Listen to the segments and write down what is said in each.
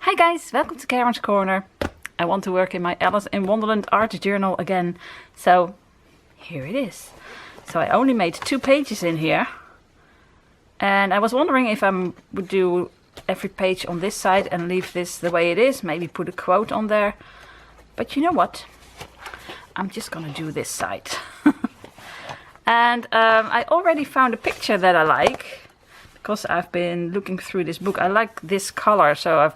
Hi guys, welcome to Karen's Corner. I want to work in my Alice in Wonderland art journal again, so here it is. So I only made 2 pages in here, and I was wondering if I would do every page on this side and leave this the way it is, maybe put a quote on there. But you know what? I'm just gonna do this side. And I already found a picture that I like, because I've been looking through this book. I like this color, so I've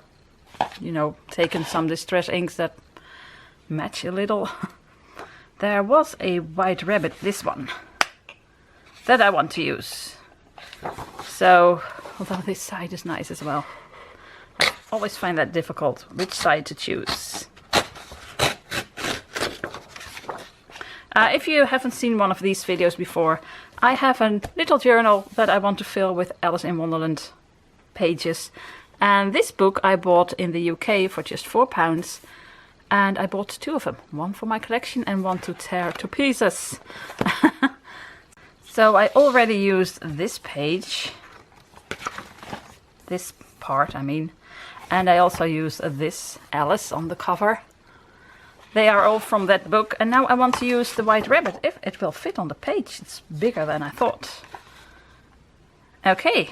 taken some distress inks that match a little. There was a white rabbit, this one, that I want to use. So, although this side is nice as well. I always find that difficult, which side to choose. If you haven't seen one of these videos before, I have a little journal that I want to fill with Alice in Wonderland pages. And this book I bought in the UK for just £4. And I bought 2 of them. One for my collection and one to tear to pieces. So I already used this page. This part, I mean. And I also used this Alice on the cover. They are all from that book, and now I want to use the white rabbit, if it will fit on the page. It's bigger than I thought. Okay,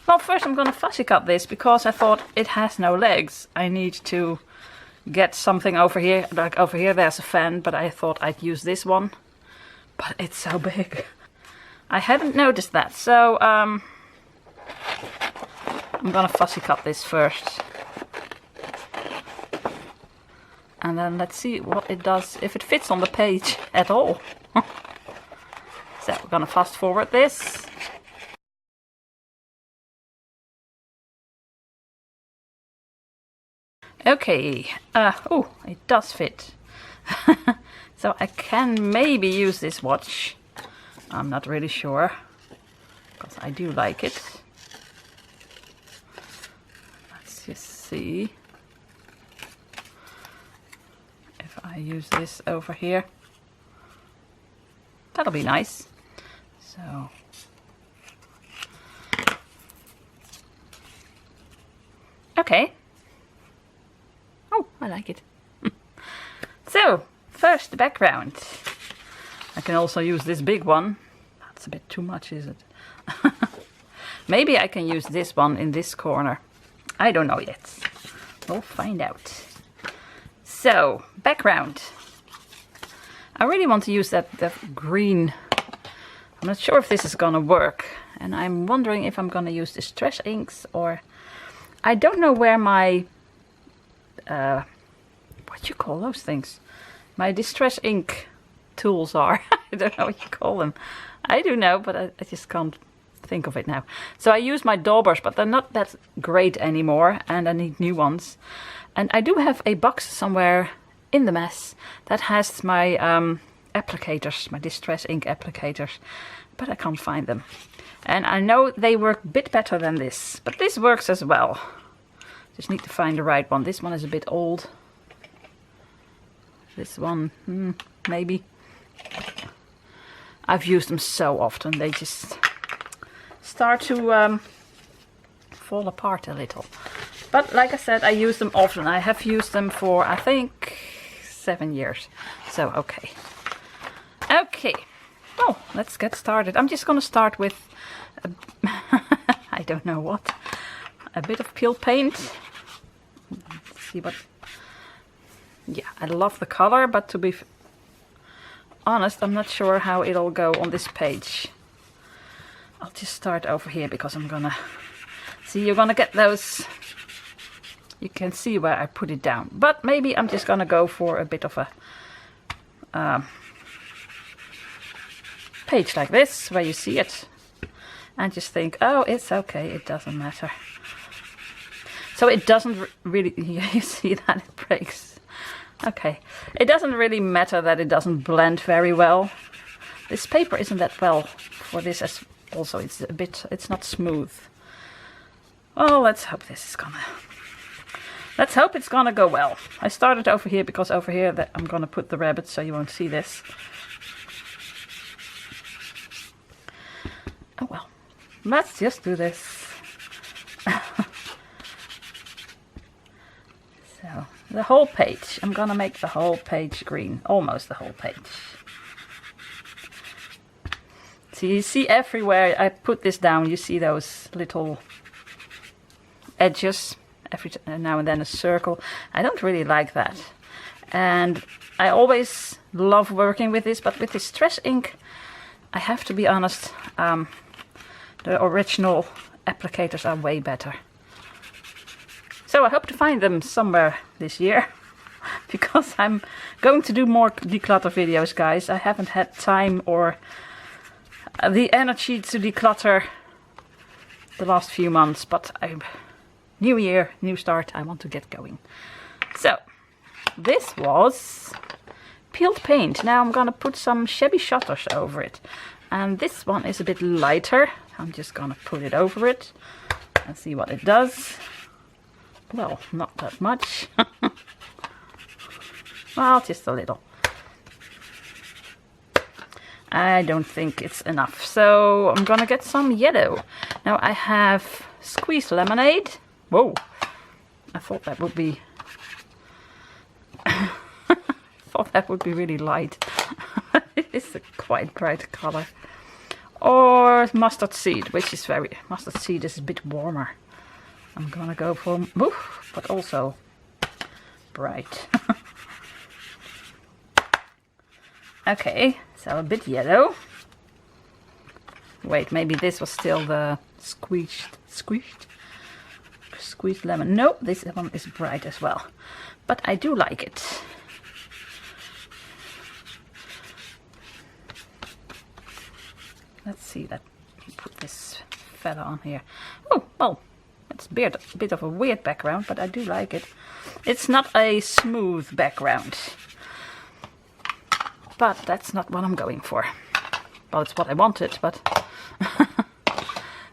well first I'm gonna fussy cut this, because I thought it has no legs. I need to get something over here, like over here there's a fan, but I thought I'd use this one. But it's so big. I hadn't noticed that, so I'm gonna fussy cut this first. And then let's see what it does, if it fits on the page at all. So we're gonna fast forward this. Okay, oh, it does fit. So I can maybe use this watch. I'm not really sure, because I do like it. Let's just see. I use this over here. That'll be nice. So okay. Oh, I like it. So first the background. I can also use this big one. That's a bit too much, is it? Maybe I can use this one in this corner. I don't know yet. We'll find out. So, background. I really want to use that green. I'm not sure if this is gonna work. And I'm wondering if I'm gonna use distress inks, or I don't know where my what do you call those things? My distress ink tools are. I don't know what you call them. I do know, but I just can't think of it now. So I use my daubers, but they're not that great anymore, and I need new ones. And I do have a box somewhere in the mess that has my applicators, my distress ink applicators, but I can't find them. And I know they work a bit better than this, but this works as well. Just need to find the right one. This one is a bit old. This one, maybe. I've used them so often, they just start to fall apart a little. But like I said, I use them often. I have used them for, I think, 7 years. So, okay. Okay. Well, let's get started. I'm just going to start with, I don't know what, a bit of peel paint. Let's see what, yeah, I love the color, but to be honest, I'm not sure how it'll go on this page. I'll just start over here, because I'm gonna, see, you're gonna get those. You can see where I put it down, but maybe I'm just gonna go for a bit of a page like this, where you see it and just think, oh, it's okay, it doesn't matter. So it doesn't really, you see that it breaks. Okay, it doesn't really matter that it doesn't blend very well. This paper isn't that well for this, as also it's a bit, it's not smooth. Well, let's hope this is gonna, let's hope it's gonna go well. I started over here because over here that I'm gonna put the rabbit, so you won't see this. Oh well, let's just do this. So the whole page, I'm gonna make the whole page green, almost the whole page. So you see everywhere I put this down, you see those little edges, every now and then a circle. I don't really like that. And I always love working with this, but with this Stress ink, I have to be honest, the original applicators are way better. So I hope to find them somewhere this year, because I'm going to do more declutter videos, guys. I haven't had time or the energy to declutter the last few months, but new year, new start, I want to get going. So this was peeled paint. Now I'm gonna put some Shabby Shutters over it, and this one is a bit lighter. I'm just gonna put it over it and see what it does. Well, not that much. Well, just a little. I don't think it's enough, so I'm gonna get some yellow. Now I have squeezed lemonade. Whoa, I thought that would be really light. It's a quite bright color. Or mustard seed, which is mustard seed is a bit warmer. I'm gonna go for but also bright. Okay, so a bit yellow. Wait, maybe this was still the squeezed lemon. No, this one is bright as well, but I do like it. Let's see, let me put this fella on here. Oh, well, it's a bit of a weird background, but I do like it. It's not a smooth background, but that's not what I'm going for. Well, it's what I wanted, but...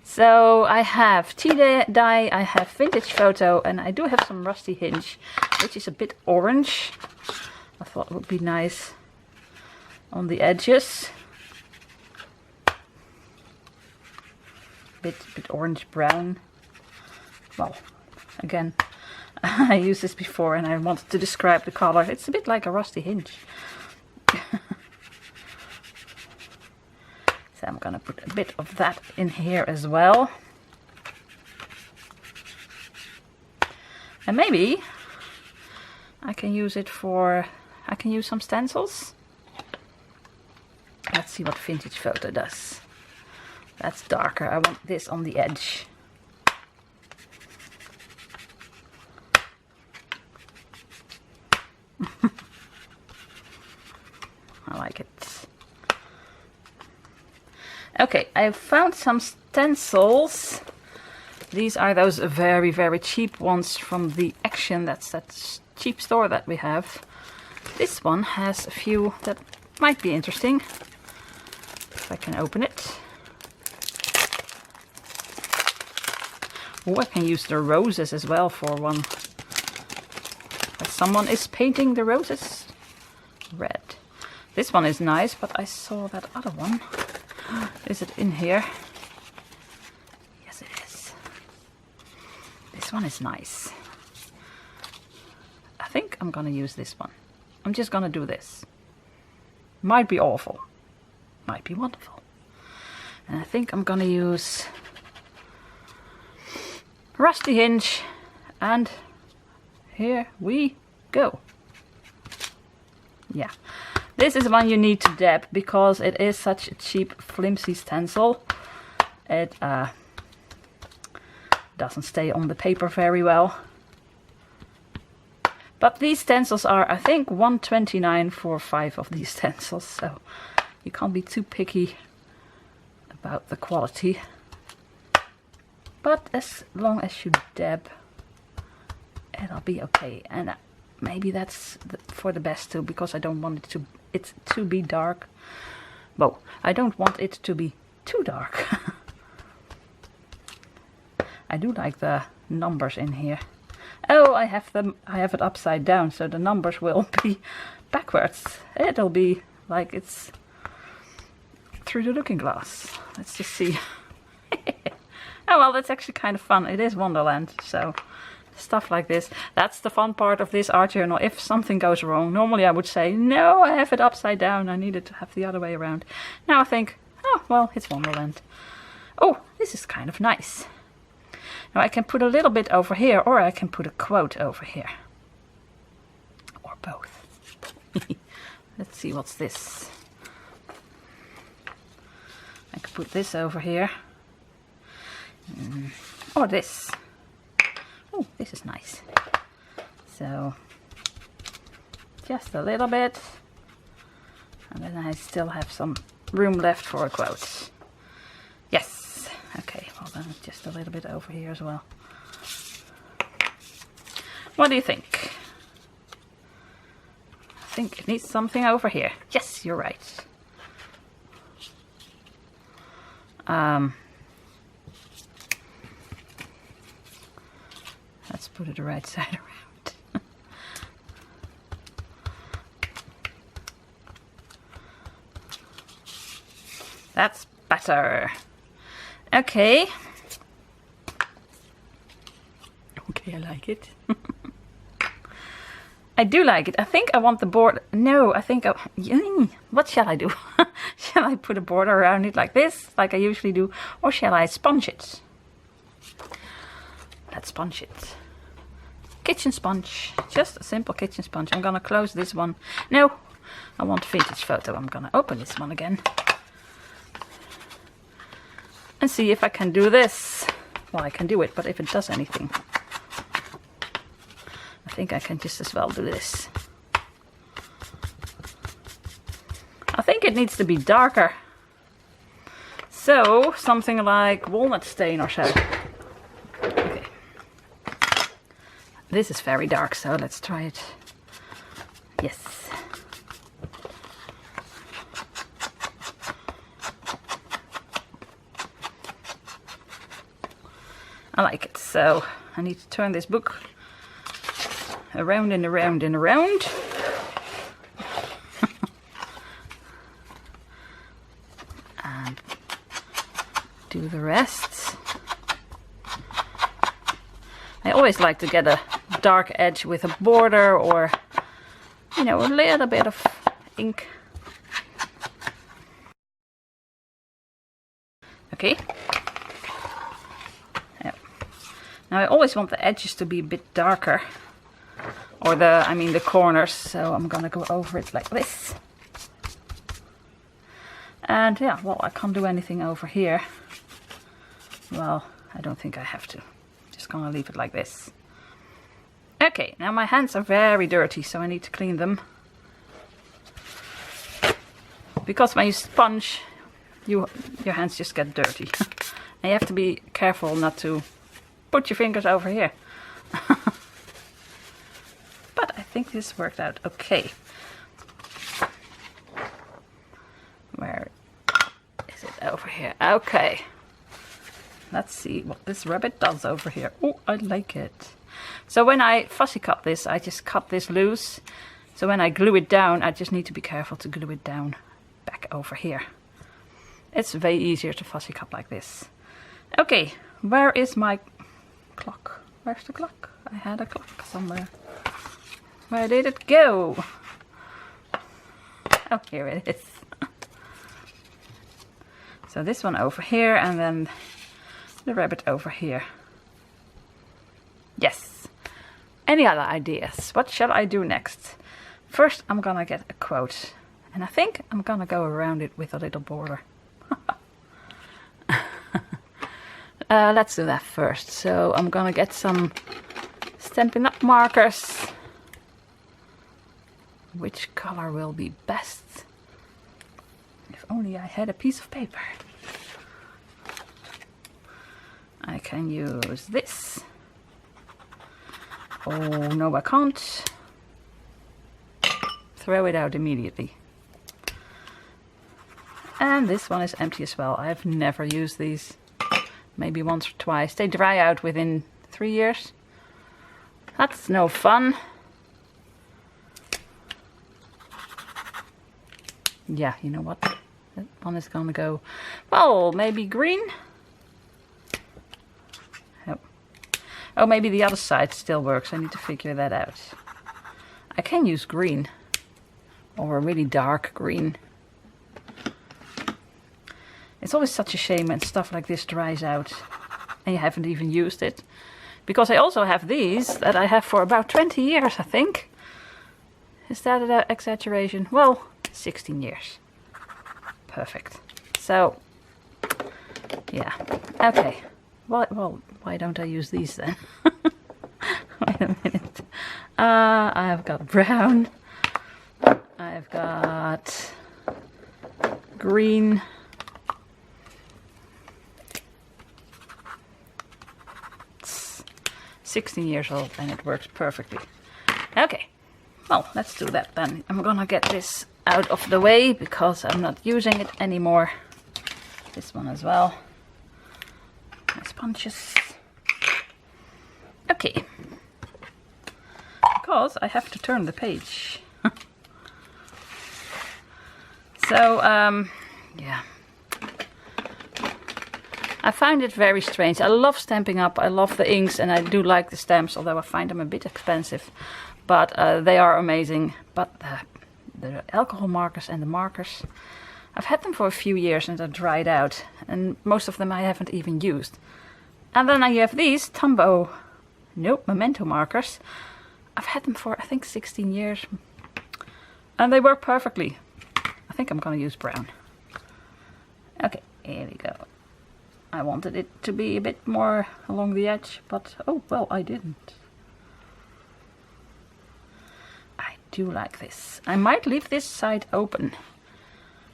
So I have tea dye, I have vintage photo, and I do have some rusty hinge, which is a bit orange. I thought it would be nice on the edges. Bit orange brown. Well, again, I used this before and I wanted to describe the color. It's a bit like a rusty hinge. So I'm gonna put a bit of that in here as well. And maybe I can use it for, I can use some stencils. Let's see what vintage photo does. That's darker. I want this on the edge. I like it. Okay, I found some stencils. These are those very, very cheap ones from the Action. That's that cheap store that we have. This one has a few that might be interesting. If I can open it. Oh, I can use the roses as well for one. But someone is painting the roses red. This one is nice, but I saw that other one. Is it in here? Yes, it is. This one is nice. I think I'm gonna use this one. I'm just gonna do this. Might be awful. Might be wonderful. And I think I'm gonna use rusty hinge, and here we go. Yeah, this is one you need to dab because it is such a cheap flimsy stencil. It doesn't stay on the paper very well. But these stencils are, I think, $1.29 for 5 of these stencils, so you can't be too picky about the quality. But as long as you dab, it'll be okay. And maybe that's for the best too, because I don't want it to be dark. Well, I don't want it to be too dark. I do like the numbers in here. Oh, I have it upside down, so the numbers will be backwards. It'll be like it's through the looking glass. Let's just see. Oh well, that's actually kind of fun. It is Wonderland, so stuff like this. That's the fun part of this art journal. If something goes wrong, normally I would say, no, I have it upside down. I needed to have the other way around. Now I think, oh, well, it's Wonderland. Oh, this is kind of nice. Now I can put a little bit over here, or I can put a quote over here. Or both. Let's see, what's this? I could put this over here. Or this. Oh, this is nice. So, just a little bit. And then I still have some room left for a quote. Yes. Okay, well then just a little bit over here as well. What do you think? I think it needs something over here. Yes, you're right. Let's put it the right side around. That's better. Okay. Okay, I like it. I do like it. I think I want the border. No, I think what shall I do? Shall I put a border around it like this, like I usually do, or shall I sponge it? Let's sponge it. Kitchen sponge. Just a simple kitchen sponge. I'm gonna close this one. No, I want vintage photo. I'm gonna open this one again. And see if I can do this. Well, I can do it, but if it does anything. I think I can just as well do this. I think it needs to be darker. So, something like walnut stain or so. Okay. This is very dark, so let's try it. Yes. I like it. So, I need to turn this book around and around and around. And do the rest. I always like to get a dark edge with a border, or, you know, a little bit of ink. Okay. Yep. Now I always want the edges to be a bit darker. Or the corners, so I'm gonna go over it like this. And yeah, well, I can't do anything over here. Well, I don't think I have to. Just gonna leave it like this. Okay, now my hands are very dirty, so I need to clean them. Because when you sponge, your hands just get dirty. And you have to be careful not to put your fingers over here. But I think this worked out okay. Where is it? Over here. Okay. Let's see what this rabbit does over here. Oh, I like it. So when I fussy cut this, I just cut this loose. So when I glue it down, I just need to be careful to glue it down back over here. It's way easier to fussy cut like this. Okay, where is my clock? Where's the clock? I had a clock somewhere. Where did it go? Oh, here it is. So this one over here, and then the rabbit over here. Yes. Any other ideas? What shall I do next? First, I'm gonna get a quote. And I think I'm gonna go around it with a little border. Let's do that first. So I'm gonna get some Stampin' Up! Markers. Which color will be best? If only I had a piece of paper. I can use this. Oh no, I can't. Throw it out immediately. And this one is empty as well. I've never used these. Maybe once or twice. They dry out within 3 years. That's no fun. Yeah, you know what? That one is gonna go, well, maybe green. Oh. Oh, maybe the other side still works. I need to figure that out. I can use green. Or a really dark green. It's always such a shame when stuff like this dries out and you haven't even used it. Because I also have these that I have for about 20 years, I think. Is that an exaggeration? Well, 16 years. Perfect. So, yeah. Okay. Well, why don't I use these then? Wait a minute. I've got brown. I've got green. It's 16 years old and it works perfectly. Okay, well, let's do that then. I'm gonna get this out of the way because I'm not using it anymore. This one as well. My sponges. Okay. Because I have to turn the page. So, yeah. I find it very strange. I love Stampin' Up. I love the inks and I do like the stamps, although I find them a bit expensive. But they are amazing. But the alcohol markers and the markers, I've had them for a few years and they're dried out. And most of them I haven't even used. And then I have these Memento markers. I've had them for, I think, 16 years. And they work perfectly. I think I'm going to use brown. Okay, here we go. I wanted it to be a bit more along the edge, but oh, well, I didn't. I do like this. I might leave this side open.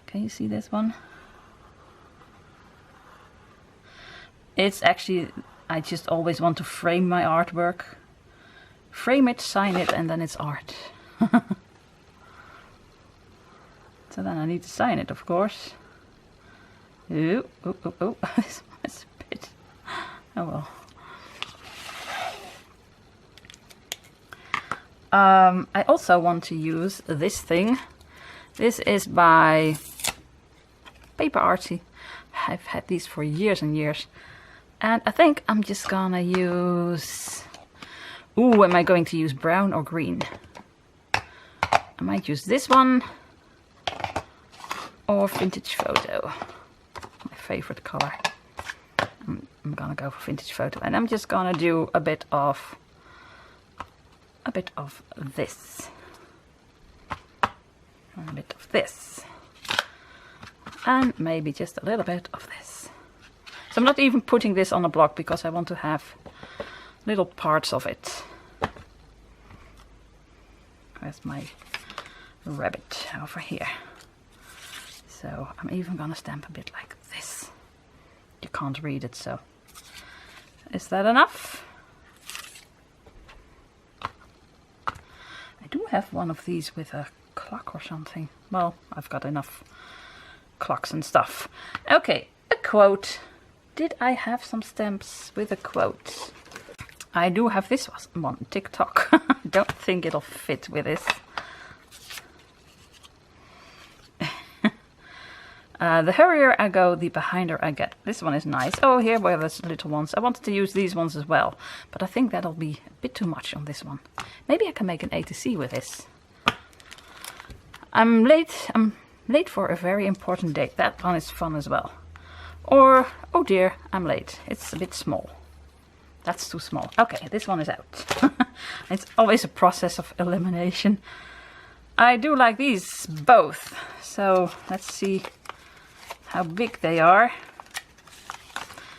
Can you see this one? It's actually, I just always want to frame my artwork. Frame it, sign it, and then it's art. So then I need to sign it, of course. Oh. This one is a bit... Oh well. I also want to use this thing. This is by Paper Artsy. I've had these for years and years. And I think I'm just gonna use... Ooh, am I going to use brown or green? I might use this one. Or Vintage Photo. My favorite color. I'm gonna go for Vintage Photo. And I'm just gonna do a bit of this. And a bit of this. And maybe just a little bit of this. So I'm not even putting this on a block because I want to have little parts of it. Where's my rabbit? Over here. So I'm even gonna stamp a bit like this. You can't read it, so. Is that enough? I do have one of these with a clock or something. Well, I've got enough clocks and stuff. Okay, a quote. Did I have some stamps with a quote? I do have this one, TikTok. Don't think it'll fit with this. The hurrier I go, the behinder I get. This one is nice. Oh, here were those little ones. I wanted to use these ones as well, but I think that'll be a bit too much on this one. Maybe I can make an A to C with this. I'm late for a very important date. That one is fun as well. Or, oh dear, I'm late. It's a bit small. That's too small. Okay, this one is out. It's always a process of elimination. I do like these both. So let's see how big they are.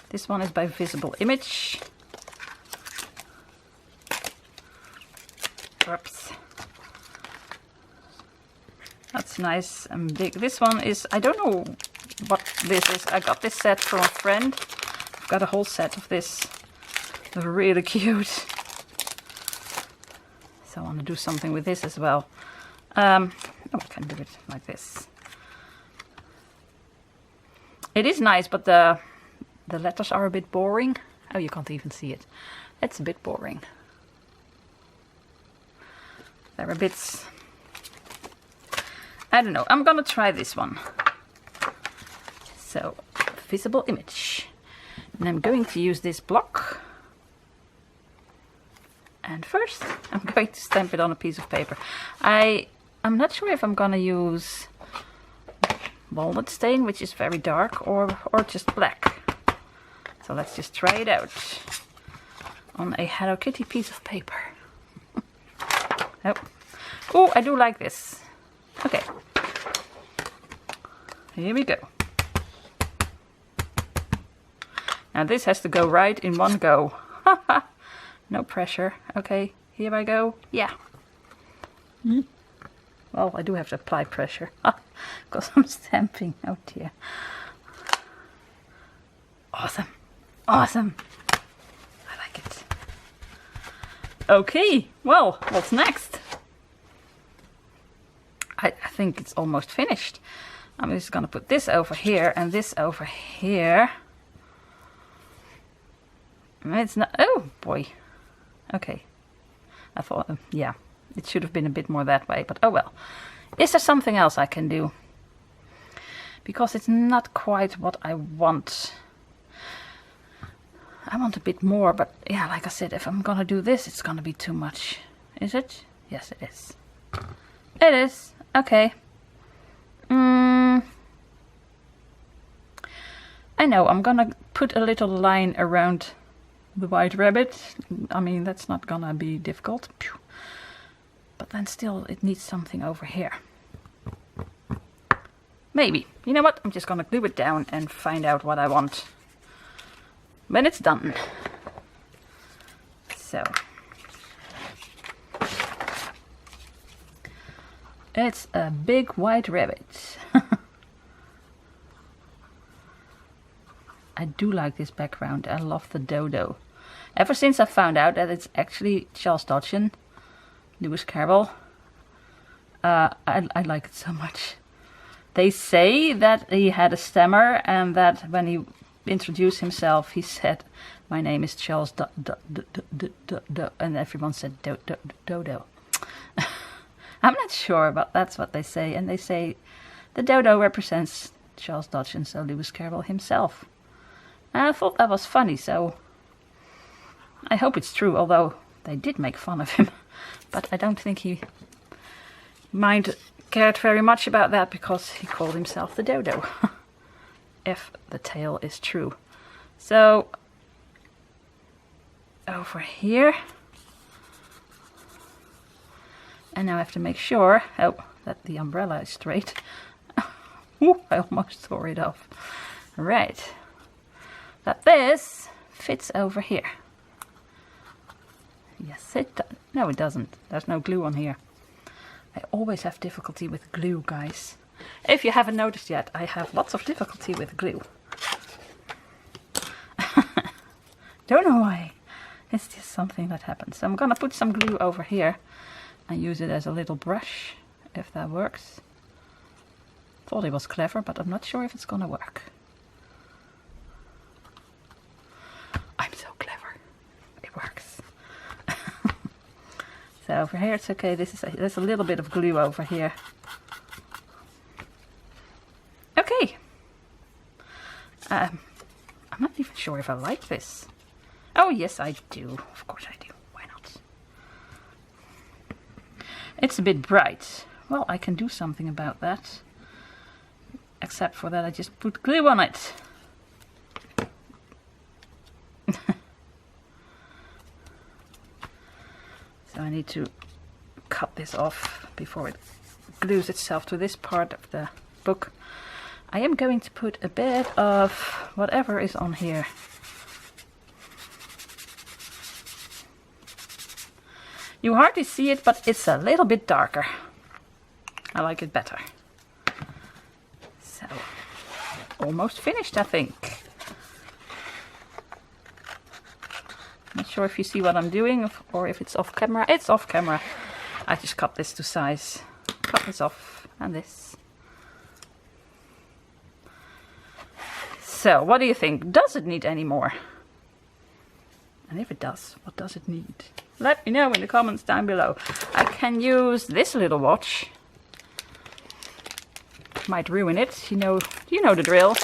This one is by Visible Image. Oops. That's nice and big. This one is, I don't know what this is. I got this set from a friend. I've got a whole set of this. They're really cute. So I want to do something with this as well. Oh, I can do it like this. It is nice, but the letters are a bit boring. Oh, you can't even see it. It's a bit boring. They're a bit... I don't know. I'm gonna try this one. So, Visible Image. And I'm going to use this block. first I'm going to stamp it on a piece of paper. I'm not sure if I'm gonna use walnut stain, which is very dark, or just black. So let's just try it out on a Hello Kitty piece of paper. Oh, I do like this. Okay, here we go. Now this has to go right in one go. No pressure. Okay, here I go. Yeah. Well, I do have to apply pressure because I'm stamping. Oh dear. Awesome. Awesome. I like it. Okay, well, what's next? I think it's almost finished. I'm just gonna put this over here and this over here. It's not, oh boy. Okay. I thought, yeah, it should have been a bit more that way, but oh well. Is there something else I can do? Because it's not quite what I want. I want a bit more, but yeah, like I said, if I'm gonna do this, it's gonna be too much. Is it? Yes, it is. It is. Okay. I know, I'm gonna put a little line around the white rabbit. I mean, that's not gonna be difficult. But then still, it needs something over here. Maybe. You know what? I'm just gonna glue it down and find out what I want when it's done. So. It's a big white rabbit. I do like this background. I love the dodo. Ever since I found out that it's actually Charles Dodgson, Lewis Carroll, I like it so much. They say that he had a stammer and that when he introduced himself, he said, "My name is Charles Do," and everyone said Dodo. I'm not sure, but that's what they say. And they say the dodo represents Charles Dodgson, so Lewis Carroll himself. And I thought that was funny, so I hope it's true, although they did make fun of him. But I don't think he cared very much about that because he called himself the dodo. If the tale is true. So, over here. And now I have to make sure that the umbrella is straight. Ooh, I almost tore it off. Right. That this fits over here. Yes, it does. No, it doesn't. There's no glue on here. I always have difficulty with glue, guys. If you haven't noticed yet, I have lots of difficulty with glue. Don't know why. It's just something that happens. So I'm gonna put some glue over here and use it as a little brush, if that works. Thought it was clever, but I'm not sure if it's gonna work. I'm so clever. It works. So over here it's okay. There's a little bit of glue over here. Okay. I'm not even sure if I like this. Oh yes, I do. Of course I do. Why not? It's a bit bright. Well, I can do something about that. Except for that I just put glue on it. So I need to cut this off before it glues itself to this part of the book. I am going to put a bit of whatever is on here. You hardly see it, but it's a little bit darker. I like it better. So, almost finished, I think. Not sure if you see what I'm doing or if it's off camera. It's off camera. I just cut this to size. Cut this off and this. So, what do you think? Does it need any more? And if it does, what does it need? Let me know in the comments down below. I can use this little watch. Might ruin it. You know the drill.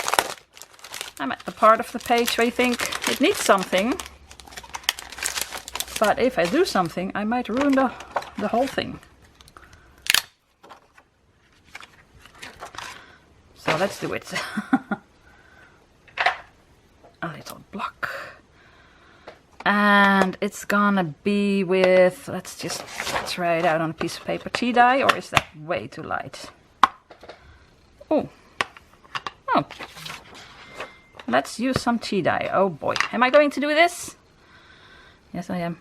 I'm at the part of the page where you think it needs something. But if I do something, I might ruin the whole thing. So let's do it. A little block. And it's gonna be with, let's just try it out on a piece of paper. Tea dye, or is that way too light? Oh. Oh. Let's use some tea dye. Oh boy. Am I going to do this? Yes, I am.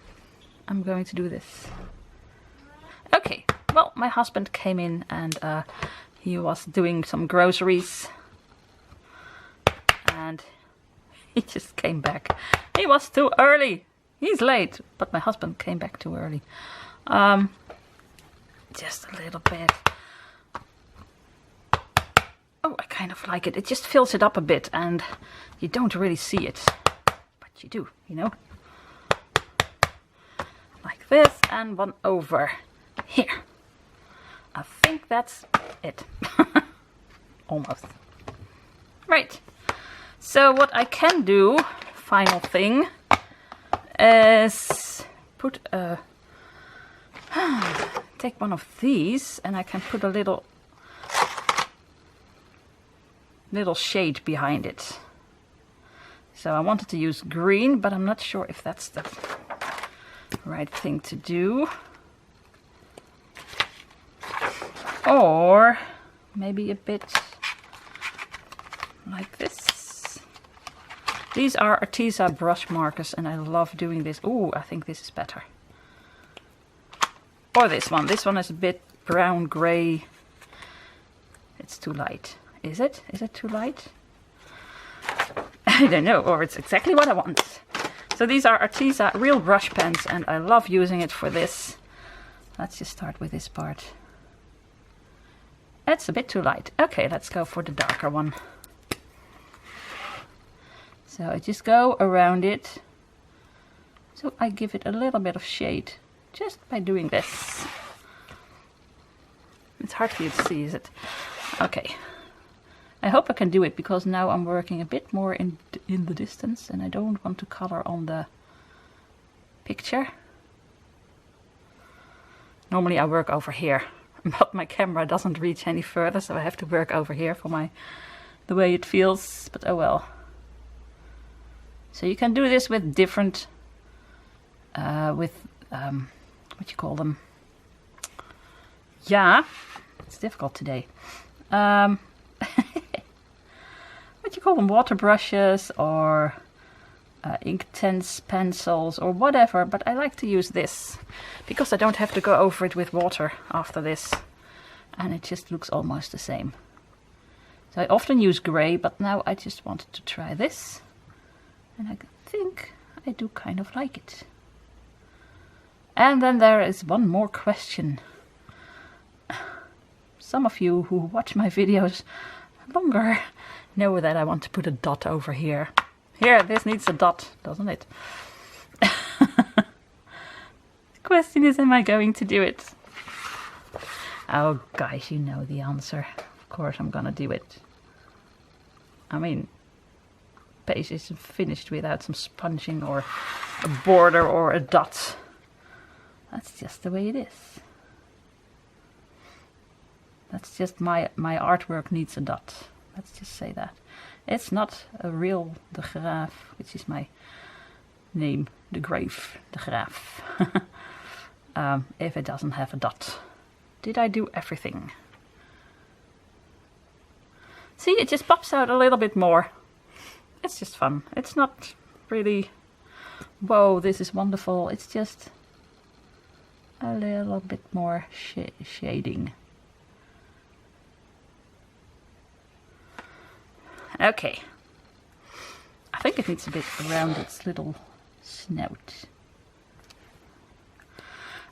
I'm going to do this. Okay. Well, my husband came in and he was doing some groceries. And he just came back. He was too early. He's late, but my husband came back too early. Just a little bit. Oh, I kind of like it. It just fills it up a bit and you don't really see it. But you do, you know. Like this, and one over here. I think that's it. Almost. Right. So what I can do, final thing, is put a... take one of these and I can put a little shade behind it. So I wanted to use green, but I'm not sure if that's the right thing to do. Or maybe a bit like this. These are Arteza brush markers and I love doing this. Oh, I think this is better. Or this one. This one is a bit brown gray. It's too light. Is it? Is it too light? I don't know, or it's exactly what I want. So these are Arteza real brush pens and I love using it for this. Let's just start with this part. It's a bit too light. Okay, let's go for the darker one. So I just go around it. So I give it a little bit of shade just by doing this. It's hard for you to see, is it? Okay. I hope I can do it because now I'm working a bit more in the distance and I don't want to color on the picture. Normally I work over here, but my camera doesn't reach any further, so I have to work over here for the way it feels, but oh well. So you can do this with different, what you call them? Yeah, it's difficult today. What you call them, water brushes or Inktense pencils or whatever, but I like to use this because I don't have to go over it with water after this and it just looks almost the same. So I often use grey, but now I just wanted to try this and I think I do kind of like it. And then there is one more question. Some of you who watch my videos longer know that I want to put a dot over here. Here, this needs a dot, doesn't it? The question is, am I going to do it? Oh, guys, you know the answer. Of course I'm gonna do it. I mean, page isn't finished without some sponging or a border or a dot. That's just the way it is. That's just my artwork needs a dot. Let's just say that. It's not a real De Graaf, which is my name, De Graaf, De Graaf. If it doesn't have a dot. Did I do everything? See, it just pops out a little bit more. It's just fun. It's not really, whoa, this is wonderful. It's just a little bit more shading. Okay. I think it needs a bit around its little snout.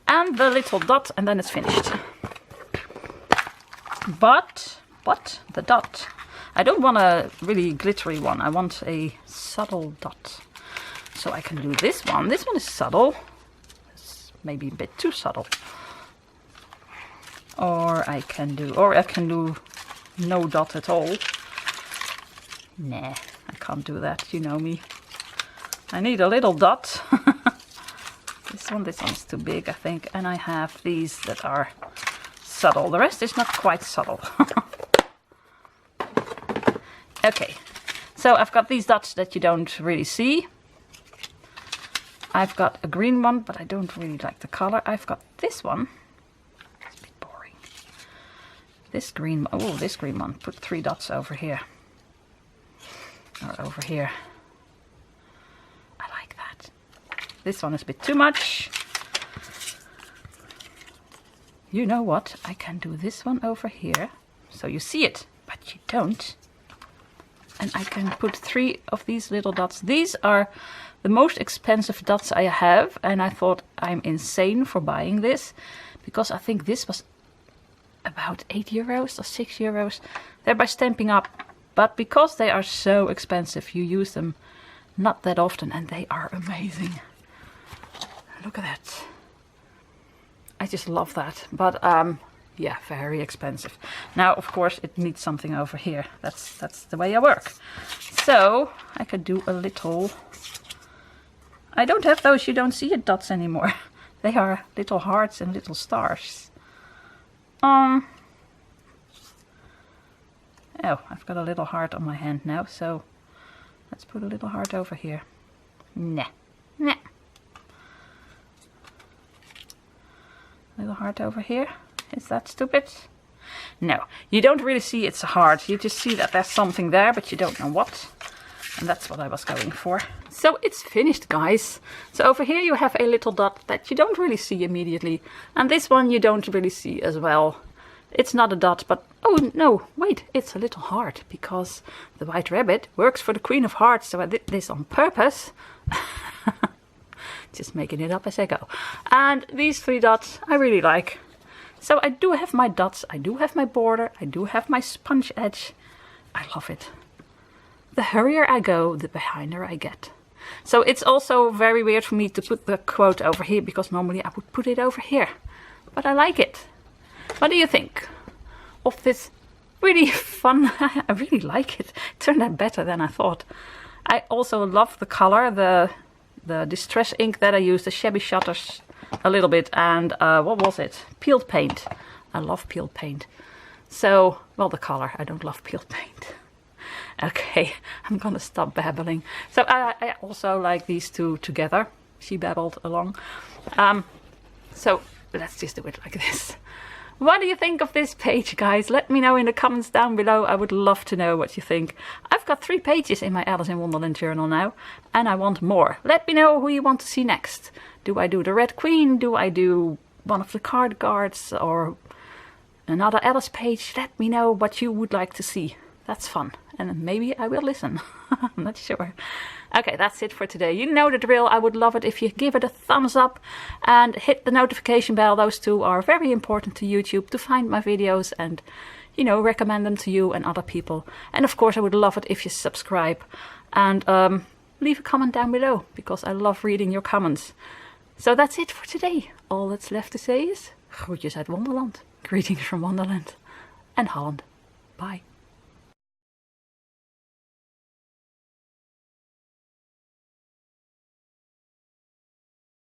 And the little dot, and then it's finished. But the dot, I don't want a really glittery one. I want a subtle dot. So I can do this one. This one is subtle. It's maybe a bit too subtle. Or I can do no dot at all. Nah, I can't do that, you know me. I need a little dot. This This one's too big, I think. And I have these that are subtle. The rest is not quite subtle. Okay, so I've got these dots that you don't really see. I've got a green one, but I don't really like the color. I've got this one. It's a bit boring. This green one. Put 3 dots over here. Or over here. I like that. This one is a bit too much. You know what? I can do this one over here. So you see it, but you don't. And I can put 3 of these little dots. These are the most expensive dots I have, and I thought I'm insane for buying this, because I think this was about €8 or €6. They're by Stampin' Up, but because they are so expensive, you use them not that often, and they are amazing. Look at that. I just love that, but yeah, very expensive. Now, of course, it needs something over here. That's the way I work. So I could do a little. I don't have those you don't see it dots anymore. They are little hearts and little stars. Oh, I've got a little heart on my hand now, so let's put a little heart over here. Nah. Little heart over here. Is that stupid? No, you don't really see it's a heart. You just see that there's something there, but you don't know what. And that's what I was going for. So it's finished, guys. So over here you have a little dot that you don't really see immediately. And this one you don't really see as well. It's not a dot, but oh no, wait, it's a little heart, because the White Rabbit works for the Queen of Hearts. So I did this on purpose. Just making it up as I go. And these 3 dots I really like. So I do have my dots, I do have my border, I do have my sponge edge. I love it. The hurrier I go, the behinder I get. So it's also very weird for me to put the quote over here, because normally I would put it over here. But I like it. What do you think of this really fun? I really like it. It turned out better than I thought. I also love the color, the distress ink that I used, the Shabby Shutters a little bit, and what was it? Peeled paint. I love peeled paint. So, well, the color. I don't love peeled paint. Okay, I'm gonna stop babbling. So I also like these 2 together. She babbled along. So let's just do it like this. What do you think of this page, guys? Let me know in the comments down below. I would love to know what you think. I've got 3 pages in my Alice in Wonderland journal now, and I want more. Let me know who you want to see next. Do I do the Red Queen? Do I do one of the card guards or another Alice page? Let me know what you would like to see. That's fun. And maybe I will listen. I'm not sure. Okay, that's it for today. You know the drill. I would love it if you give it a thumbs up and hit the notification bell. Those 2 are very important to YouTube to find my videos and, you know, recommend them to you and other people. And of course, I would love it if you subscribe and leave a comment down below, because I love reading your comments. So that's it for today. All that's left to say is groetjes uit Wonderland. Greetings from Wonderland and Holland. Bye.